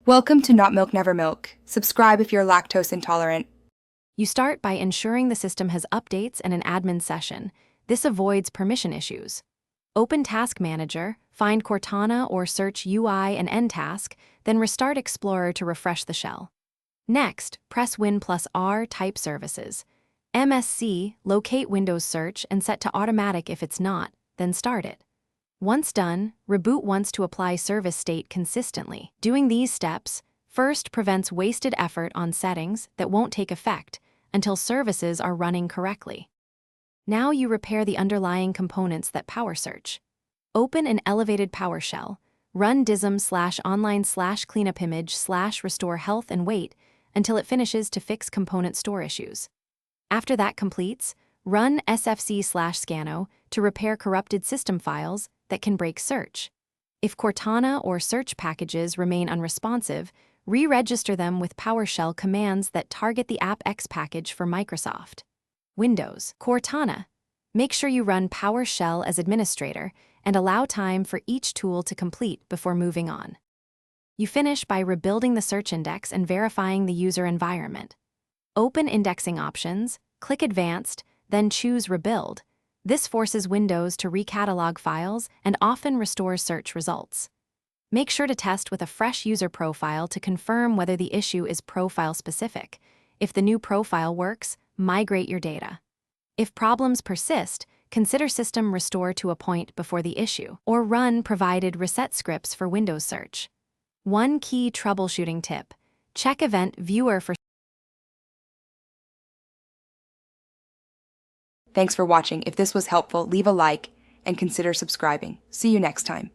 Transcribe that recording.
Welcome to Not Milk Never Milk. Subscribe if you're lactose intolerant. You start by ensuring the system has updates and an admin session. This avoids permission issues. Open Task Manager, find Cortana or search UI and End Task, then restart Explorer to refresh the shell. Next, press Win+R, type Services. MSC, locate Windows Search and set to Automatic if it's not, then start it. Once done, reboot once to apply service state consistently. Doing these steps first prevents wasted effort on settings that won't take effect until services are running correctly. Now you repair the underlying components that power search. Open an elevated PowerShell, run dism/online/cleanupimage/restore health and weight until it finishes to fix component store issues. After that completes, run sfc/scano to repair corrupted system files that can break search. If Cortana or search packages remain unresponsive, re-register them with PowerShell commands that target the AppX package for Microsoft. Windows, Cortana. Make sure you run PowerShell as administrator and allow time for each tool to complete before moving on. You finish by rebuilding the search index and verifying the user environment. Open indexing options, click Advanced, then choose Rebuild. This forces Windows to recatalog files and often restores search results. Make sure to test with a fresh user profile to confirm whether the issue is profile-specific. If the new profile works, migrate your data. If problems persist, consider system restore to a point before the issue, or run provided reset scripts for Windows Search. One key troubleshooting tip: check Event Viewer for. Thanks for watching. If this was helpful, leave a like and consider subscribing. See you next time.